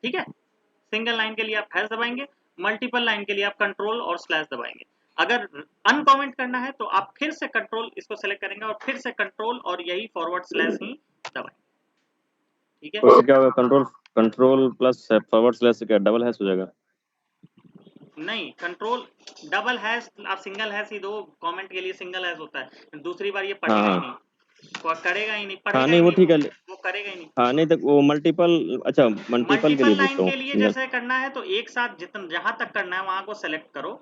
ठीक है। सिंगल लाइन के लिए आप हैश दबाएंगे, मल्टीपल लाइन के लिए आप कंट्रोल और स्लैश दबाएंगे। अगर अनकमेंट करना है तो आप फिर से कंट्रोल इसको सेलेक्ट करेंगे और फिर से कंट्रोल और यही फॉरवर्ड स्लैश ही दबाएंगे, ठीक है। उससे क्या होगा, कंट्रोल प्लस फॉरवर्ड स्लैश से क्या डबल हैश हो जाएगा? नहीं, कंट्रोल डबल हैश आप सिंगल हैश ही दो, कमेंट के लिए सिंगल हैश होता है, दूसरी बार ये पढ़ेगा ही नहीं, वो करेगा ही नहीं, हाँ पढ़ेगा नहीं ही वो नहीं, ठीक है, वो करेगा ही नहीं। हाँ नहीं तक वो मल्टीपल, अच्छा मल्टीपल के लिए मल्टीपल पूछ लाइन रहा के हूँ, लिए सिंगल। जैसे करना है तो एक साथ जितना जहां तक करना है वहां को सेलेक्ट करो,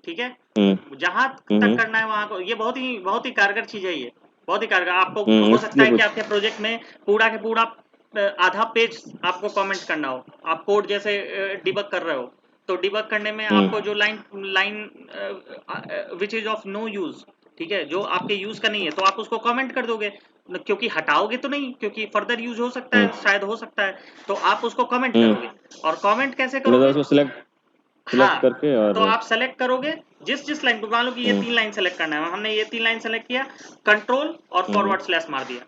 ठीक है। हम्म जहां तक करना है वहां को, ये बहुत ही कारगर चीज है, ये बहुत ही कारगर। आपको हो सकता इसलिए है कि पूछ। आपके प्रोजेक्ट में पूरा के पूरा आधा पेज आपको कमेंट करना हो, आप कोड जैसे डिबग कर रहे हो, तो डिबग करने में आपको जो line which is of no use, ठीक है, जो आपके यूज का नहीं है, तो आप उसको कमेंट कर दोगे, क्योंकि हटाओगे तो नहीं, क्योंकि फर्दर यूज हो सकता है, शायद हो सकता है, तो आप उसको कमेंट करोगे। और कमेंट कैसे मतलब करोगे? उसको सिलेक्ट हाँ, करके तो और आप सेलेक्ट करोगे जिस लाइन को, मान लो कि ये 3 लाइन सेलेक्ट करना है, हमने ये 3 लाइन सेलेक्ट किया, कंट्रोल और फॉरवर्ड स्लैश मार दिया।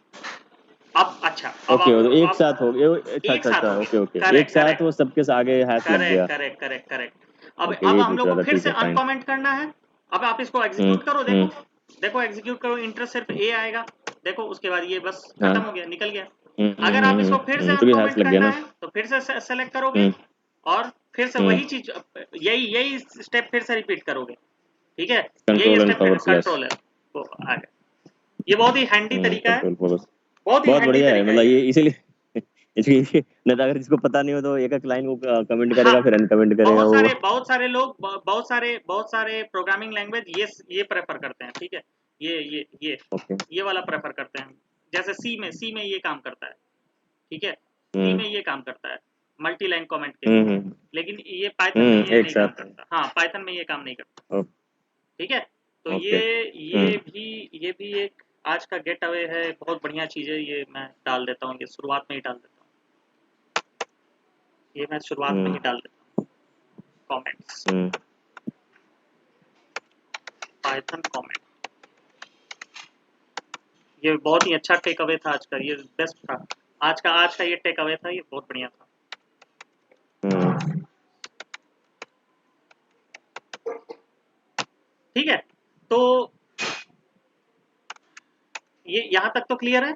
अब अच्छा, अब ओके, आप तो एक साथ हो अब गया, अच्छा एक अच्छा साथ अच्छा, हो गया, ओके ओके, एक करेक्ट साथ करेक्ट वो सबके आगे हैश लग करेक्ट गया। Correct correct correct. अब ओके, अब यही हम पूछ लोग रहा को था, फिर ठीक से है फाइन। अनकमेंट करना है। अब आप इसको एग्जीक्यूट करो, देखो देखो एग्जीक्यूट करो, इंटर सिर्फ ए आएगा, देखो उसके बाद ये बस हाँ, खत्म हो गया, निकल गया। अगर आप इसको फिर से क्योंकि हैश अनकमेंट लग गया करना ना। है तो फिर से सेलेक्ट करोगे और फिर से वही चीज, यही स्टेप फिर से रिपीट करोगे, ठीक है। यही control and step forward slash. Control है, वो आ गया। ये बहुत ही हैंडी तरीका है, कंट्रोल फॉरवर्ड, बहुत ही बहुत हैंडी बढ़िया है, तरीका है मतलब ये। ये इसीलिए इसलिए नहीं तो अगर जिसको पता नहीं हो तो एक एक लाइन वो कमेंट हाँ, करेगा फिर अनकमेंट करेगा वो। बहुत सारे प्रोग्रामिंग लैंग्वेज ये प्रेफर करते हैं, ठीक है। ओके। ये वाला प्रेफर करते हैं, जैसे सी में ये काम करता है, ठीक है, सी हम्म में ये काम करता है मल्टी लाइन कमेंट के लिए, हम्म लेकिन ये पाइथन में ये एक नहीं काम साथ। करता। हाँ, पाइथन में ये काम नहीं करता, ओ- ठीक है। तो ओके। ये भी एक आज का गेट अवे है, बहुत बढ़िया चीज है, ये मैं डाल देता हूँ, ये शुरुआत में ही डाल देता हूँ, ये मैं शुरुआत में ही डाल देता हूँ, कमेंट्स, हम्म पाइथन कमेंट। ये बहुत ही अच्छा टेक अवे था आज का, ये बेस्ट था आज का ये टेक अवे था, ये बहुत बढ़िया था। हम्म ठीक है, तो ये यहाँ तक तो क्लियर है,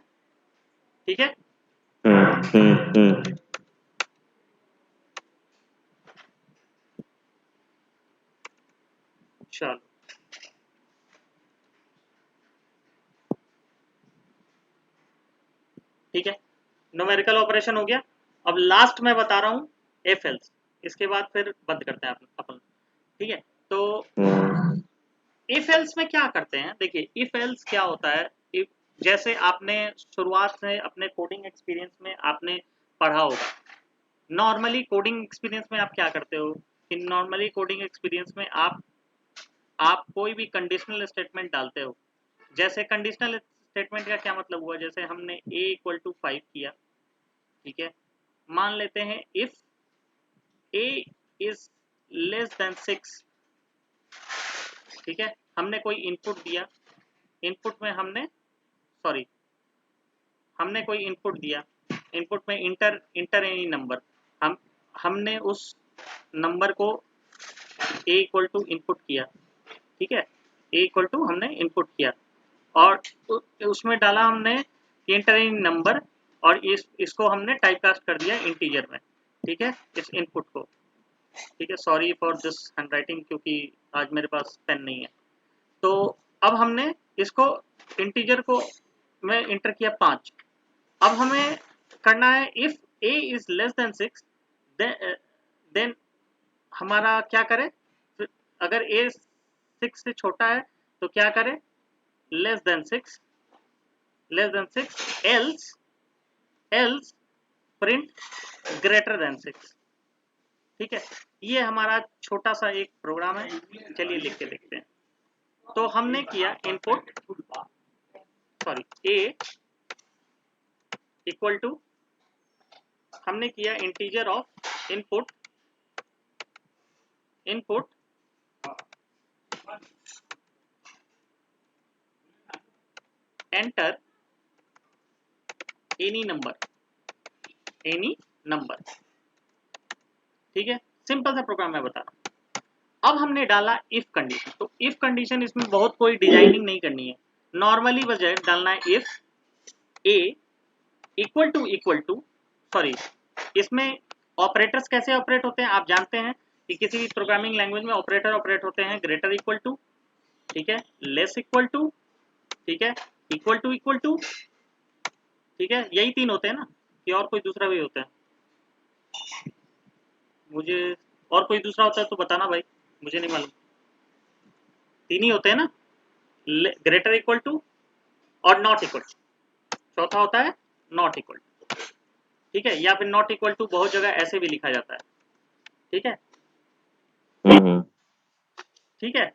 ठीक है। हम्म। चलो, ठीक है, न्यूमेरिकल ऑपरेशन हो गया। अब लास्ट मैं बता रहा हूँ इफ एल्स, इसके बाद फिर बंद करते हैं अपन, ठीक है। तो इफ एल्स में क्या करते हैं, देखिए इफ एल्स क्या होता है। if, जैसे आपने शुरुआत से अपने कोडिंग एक्सपीरियंस में आपने पढ़ा होगा, नॉर्मली कोडिंग एक्सपीरियंस में आप क्या करते हो कि नॉर्मली कोडिंग एक्सपीरियंस में आप कोई भी कंडीशनल स्टेटमेंट डालते हो। जैसे कंडीशनल स्टेटमेंट का क्या मतलब हुआ, जैसे हमने a इक्वल टू 5 किया, ठीक है, मान लेते हैं if a is less than 6, ठीक है, हमने कोई इनपुट दिया, इनपुट में हमने कोई इनपुट दिया, इनपुट में इंटर एनी नंबर, हमने उस नंबर को a इक्वल टू इनपुट किया, ठीक है, a इक्वल टू हमने इनपुट किया और उसमें डाला हमने इंटर एनी नंबर, और इसको हमने टाइप कास्ट कर दिया इंटीजर में, ठीक है, इस इनपुट को, ठीक है। सॉरी फॉर दिस हैंडराइटिंग, क्योंकि आज मेरे पास पेन नहीं है। तो अब हमने इसको इंटीजर को में इंटर किया 5। अब हमें करना है if a is less than 6, then हमारा क्या करें, अगर a 6 से छोटा है तो क्या करें, less than 6, else print greater than 6, ठीक है। ये हमारा छोटा सा एक प्रोग्राम है, चलिए लिख के देखते हैं। तो हमने किया input, sorry a equal to, हमने किया integer of input enter any number, ठीक है। सिंपल सा प्रोग्राम मैं बता रहा हूं। अब हमने डाला इफ कंडीशन, तो इफ कंडीशन इसमें बहुत कोई डिजाइनिंग नहीं करनी है, नॉर्मली बस डालना है if A equal to sorry, इसमें ऑपरेटर्स कैसे ऑपरेट होते हैं आप जानते हैं कि किसी भी प्रोग्रामिंग लैंग्वेज में ऑपरेटर ऑपरेट होते हैं ग्रेटर इक्वल टू, ठीक है, लेस इक्वल टू, ठीक है, इक्वल टू, ठीक है, यही तीन होते हैं ना, कि और कोई दूसरा भी होता है? मुझे और कोई दूसरा होता है तो बताना भाई, मुझे नहीं मालूम। तीन ही होते हैं ना, ग्रेटर इक्वल टू और नॉट इक्वल टू, चौथा होता है नॉट इक्वल टू, ठीक है, या फिर नॉट इक्वल टू बहुत जगह ऐसे भी लिखा जाता है, ठीक है, ठीक है।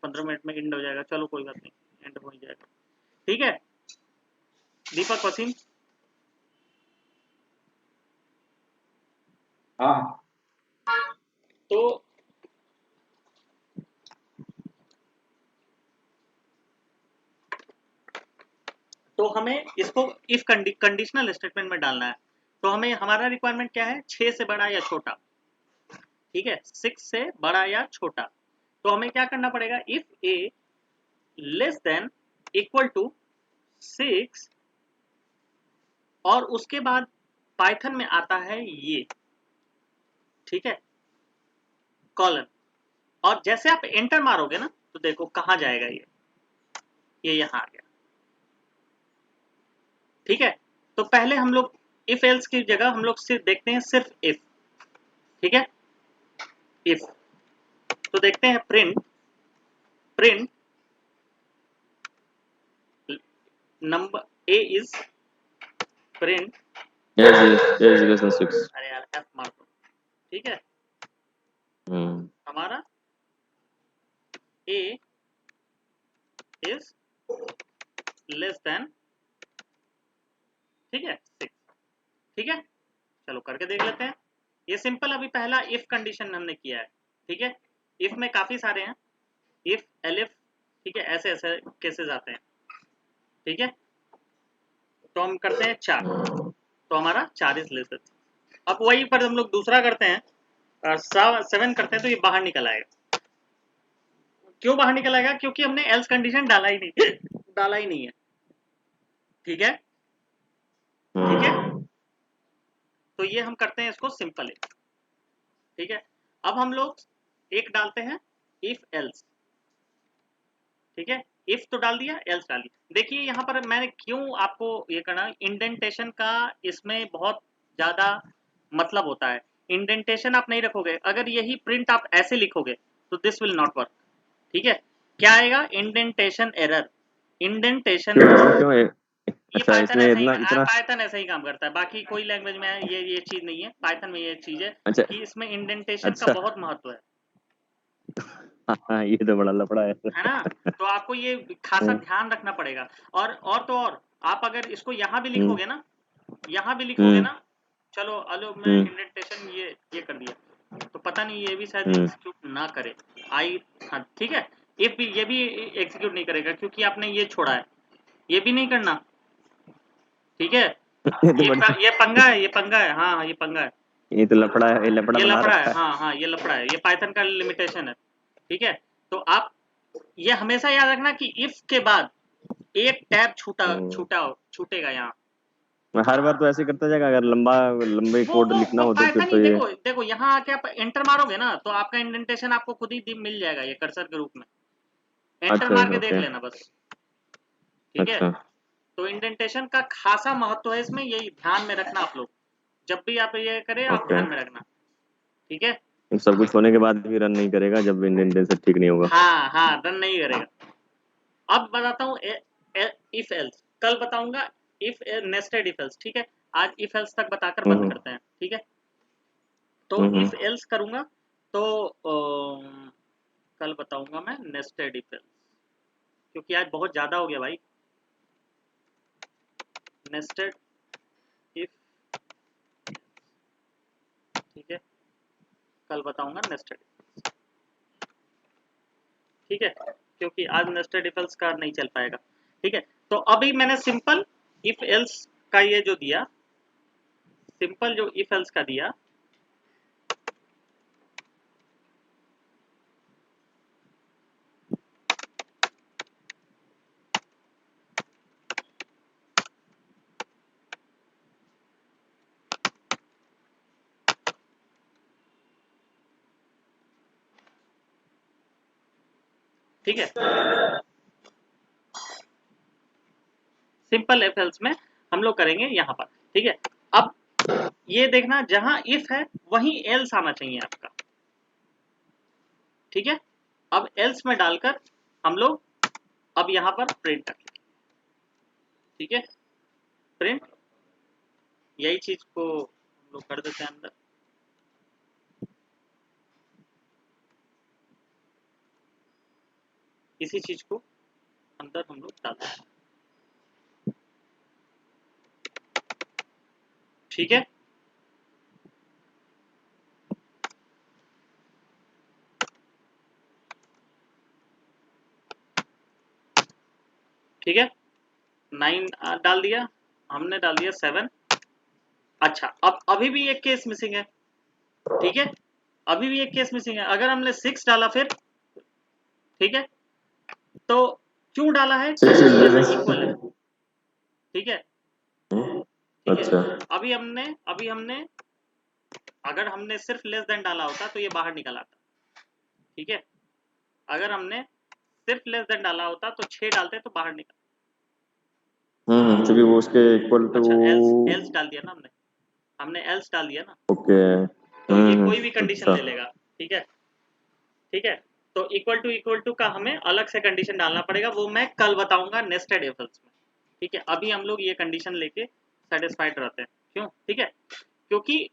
15 मिनट में एंड हो जाएगा, चलो कोई बात नहीं, एंड हो ही जाएगा, ठीक है। दीपक वसीम, हाँ तो हमें इसको इफ कंडीशनल स्टेटमेंट में डालना है, तो हमें हमारा रिक्वायरमेंट क्या है, 6 से बड़ा या छोटा, ठीक है, 6 से बड़ा या छोटा, तो हमें क्या करना पड़ेगा, if A less than equal to 6, और उसके बाद पाइथन में आता है ये, ठीक है, कॉलन, और जैसे आप एंटर मारोगे ना तो देखो कहां जाएगा ये यहां आ गया, ठीक है। तो पहले हम लोग इफ एल्स की जगह हम लोग सिर्फ देखते हैं सिर्फ इफ, ठीक है, इफ, तो देखते हैं print number A is print, yes 6 अरे यार एफ मार दो, ठीक है, हमारा ए इज लेस देन, ठीक है, 6, ठीक है, चलो करके देख लेते हैं। ये सिंपल अभी पहला इफ कंडीशन हमने किया है, ठीक है, इफ में काफी सारे हैं, इफ एलिफ, ठीक है, ऐसे ऐसे केसेस आते हैं, ठीक है, तो हम करते हैं 4, तो हमारा 4 इज लेस देन। अब वही पर हम लोग दूसरा करते हैं, 7 करते हैं, तो ये बाहर निकल आएगा। क्यों बाहर निकल आएगा, क्योंकि हमने एल्स कंडीशन डाला ही नहीं है, ठीक है, ठीक है, तो ये हम करते हैं इसको सिंपल है, ठीक है। अब हम लोग एक डालते हैं इफ एल्स, ठीक है, इफ तो डाल दिया, एल्स डाल दिया। देखिए यहाँ पर मैंने क्यों आपको ये करना, इंडेंटेशन का इसमें बहुत ज्यादा मतलब होता है, इंडेंटेशन आप नहीं रखोगे, अगर यही प्रिंट आप ऐसे लिखोगे तो दिस विल नॉट वर्क, ठीक है, क्या आएगा, इंडेंटेशन एरर, इंडेंटेशन, क्यों है? ये अच्छा पाइथन इसमें ऐसा ही इतना पाइथन ऐसा ही काम करता है, बाकी कोई लैंग्वेज में ये चीज नहीं है, पाइथन में ये चीज है अच्छा कि इसमें इंडेंटेशन का अच्छा बहुत महत्व हाँ ये तो बड़ा लफड़ा है ना, तो आपको ये खासा ध्यान रखना पड़ेगा। और तो और आप अगर इसको यहाँ भी लिखोगे ना, यहाँ भी लिखोगे ना, चलो अलो मैं इंडेंटेशन ये कर दिया, तो पता नहीं ये भी शायद एग्जीक्यूट ना करे, हाँ ठीक है, ये भी एग्जीक्यूट नहीं करेगा क्योंकि आपने ये छोड़ा है, ये भी नहीं करना, ठीक है, ये तो बड़ी ये पंगा है, ये पंगा है, हाँ ये पंगा है, ये तो लफड़ा है, ये लफड़ा ये बना लफड़ा है, रखा है। हाँ ये लफड़ा है, ये पाइथन का लिमिटेशन है, ठीक है। तो आप ये हमेशा याद रखना कि इफ के बाद एक टैब छूटेगा यहाँ, हर बार तो ऐसे करता जाएगा, अगर लंबे कोड लिखना वो हो तो फिर पाइथन तो ही, ये देखो यहाँ आके आप एंटर मारोगे ना तो आपका इंडेंटेशन आपको खुद ही मिल जाएगा, ये कर्सर के रूप में, एंटर अच्छा मार के देख ओके लेना बस, ठीक है। अच्छा तो इंडेंटेशन का खासा महत्व है इसमें, यही ध्यान में रखना आप लोग, जब भी आप ये करें आप ओके। ध्यान में रखना, ठीक है, सब कुछ होने के बाद भी रन नहीं करेगा जब इंडेंटेशन ठीक नहीं होगा। हाँ रन नहीं करेगा। अब बताता हूँ इफ एल्स, कल बताऊंगा इफ नेस्टेड इफ एल्स, ठीक है, आज इफ एल्स तक बताकर बंद करते हैं, ठीक है। तो इफ एल्स करूंगा तो कल बताऊंगा मैं नेस्टेड इफ एल्स, क्योंकि आज बहुत ज्यादा हो गया भाई, नेस्टेड इफ, ठीक है, कल बताऊंगा नेस्टेड, ठीक है, क्योंकि आज नेस्टेड इफ एल्स का नहीं चल पाएगा, ठीक है। तो अभी मैंने सिंपल इफ एल्स का ये जो दिया, सिंपल जो इफ एल्स का दिया, ठीक है, सिंपल इफ एल्स में हम लोग करेंगे यहाँ पर, ठीक है। अब ये देखना जहां इफ है वहीं एल्स आना चाहिए आपका, ठीक है। अब एल्स में डालकर हम लोग अब यहाँ पर प्रिंट कर, ठीक है, प्रिंट, यही चीज को हम लोग कर देते हैं अंदर, इसी चीज को अंदर हम लोग डालते हैं, ठीक है। ठीक है, 9 डाल दिया हमने, डाल दिया 7। अच्छा, अब अभी भी एक केस मिसिंग है, ठीक है, अभी भी एक केस मिसिंग है। अगर हमने 6 डाला फिर, ठीक है, तो क्यों डाला है? इक्वल है, ठीक है, ठीक है। अच्छा, अभी हमने अगर हमने सिर्फ लेस देन डाला होता तो ये बाहर निकल आता, ठीक है। अगर हमने सिर्फ लेस देन डाला होता तो 6 डालते तो बाहर निकल, क्योंकि वो उसके इक्वल टू, अच्छा, एल्स डाल दिया ना हमने एल्स डाल दिया ना, ओके, तो ये कोई भी कंडीशन अच्छा, ले लेगा, ठीक है, ठीक है। तो इक्वल टू का हमें अलग से कंडीशन डालना पड़ेगा, वो मैं कल बताऊंगा नेस्टेड इफ एल्स में, ठीक है। अभी हम लोग ये कंडीशन लेके सेटिस्फाइड रहते हैं, क्यों? ठीक है, क्योंकि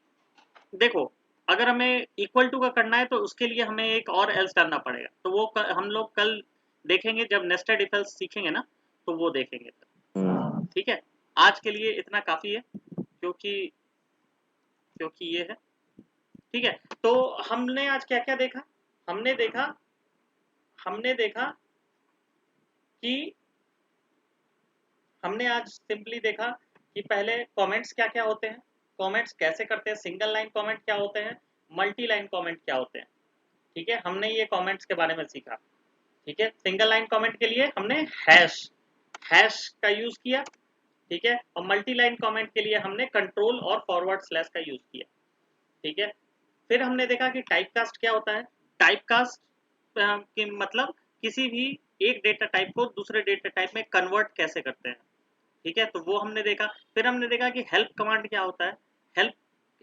देखो अगर हमें इक्वल टू का करना है तो उसके लिए हमें एक और एल्स डालना पड़ेगा, तो वो हम लोग कल देखेंगे जब नेस्टेड इफ एल्स सीखेंगे ना, तो वो देखेंगे, ठीक है। आज के लिए इतना काफी है, क्योंकि ये है, ठीक है। तो हमने आज क्या क्या देखा? हमने देखा कि हमने आज सिंपली देखा कि पहले कमेंट्स क्या क्या होते हैं, कमेंट्स कैसे करते हैं, सिंगल लाइन कमेंट क्या होते हैं, मल्टी लाइन कमेंट क्या होते हैं, ठीक है। हमने ये कमेंट्स के बारे में सीखा, ठीक है। सिंगल लाइन कमेंट के लिए हमने हैश का यूज किया, ठीक है, और मल्टी लाइन कमेंट के लिए हमने कंट्रोल और फॉरवर्ड स्लैश का यूज किया, ठीक है। फिर हमने देखा कि टाइपकास्ट क्या होता है, टाइपकास्ट कि मतलब किसी भी एक डेटा टाइप को दूसरे डेटा टाइप में कन्वर्ट कैसे करते हैं, ठीक है, तो वो हमने देखा। फिर हमने देखा कि हेल्प कमांड क्या होता है, हेल्प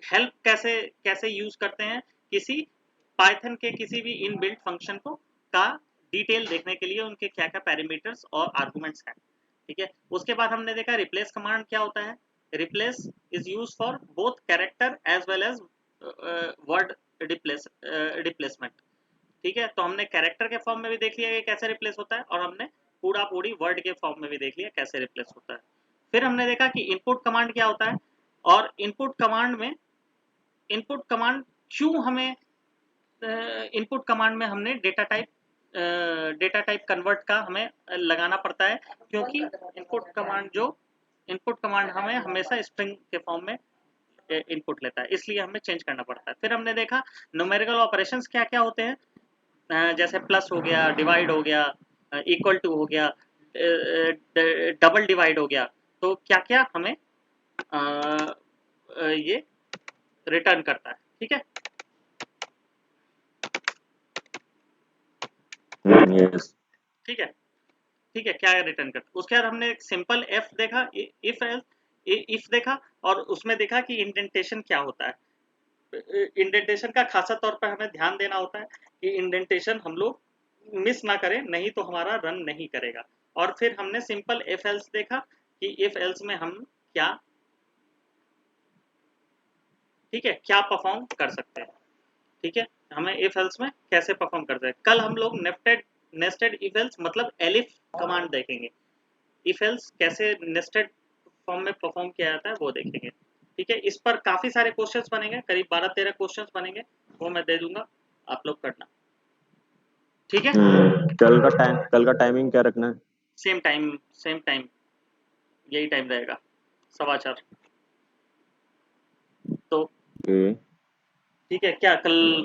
हेल्प कैसे कैसे यूज करते हैं किसी पाइथन के किसी भी इनबिल्ट फंक्शन को का डिटेल देखने के लिए, उनके क्या क्या पैरामीटर्स और आर्गुमेंट्स हैं, ठीक है। उसके बाद हमने देखा रिप्लेस कमांड क्या होता है, replace is use for both character as well as word replacement, ठीक है। तो हमने कैरेक्टर के फॉर्म में भी देख लिया कि कैसे रिप्लेस होता है, और हमने पूरा पूरी वर्ड के फॉर्म में भी देख लिया कैसे रिप्लेस होता है। फिर हमने देखा कि इनपुट कमांड क्या होता है, और इनपुट कमांड क्यों हमें इनपुट कमांड में हमने डेटा टाइप कन्वर्ट का हमें लगाना पड़ता है, क्योंकि इनपुट कमांड हमें हमेशा स्ट्रिंग के फॉर्म में इनपुट लेता है, इसलिए हमें चेंज करना पड़ता है। फिर हमने देखा न्यूमेरिकल ऑपरेशंस क्या क्या होते हैं, जैसे प्लस हो गया, डिवाइड हो गया, इक्वल टू हो गया, डबल डिवाइड हो गया, तो क्या क्या हमें ये रिटर्न करता है, ठीक है। यस, ठीक है, ठीक है, क्या रिटर्न करता है। उसके बाद हमने एक सिंपल एफ देखा, इफ देखा, और उसमें देखा कि इंडेंटेशन क्या होता है। इंडेंटेशन का खासा तौर पर हमें ध्यान देना होता है कि इंडेंटेशन हम लोग मिस ना करें, नहीं तो हमारा रन नहीं करेगा। और फिर हमने सिंपल इफ एल्स देखा कि इफ एल्स में हम क्या, ठीक है, क्या परफॉर्म कर सकते हैं, ठीक है, हमें इफ एल्स में कैसे परफॉर्म करते हैं। कल हम लोग नेस्टेड इफ एल्स मतलब एलिफ कमांड देखेंगे, इफ एल्स कैसे नेस्टेड फॉर्म में परफॉर्म किया जाता है वो देखेंगे, ठीक है। इस पर काफी सारे क्वेश्चंस बनेंगे, करीब 12-13 क्वेश्चंस बनेंगे, वो मैं दे दूंगा, आप लोग करना, ठीक है। कल का टाइमिंग क्या रखना है? सेम टाइम यही टाइम रहेगा, 4:15। तो ओके ठीक है, क्या कल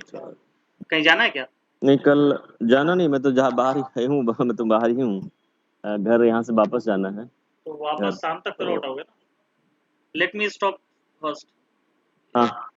कहीं जाना है क्या? नहीं कल जाना नहीं, मैं तो जहाँ बाहर ही हूँ मैं तो बाहर ही हूँ, घर यहाँ से वापस जाना है तो घर। वापस शाम तक तो लौट आओगे ना? Let me stop first. हाँ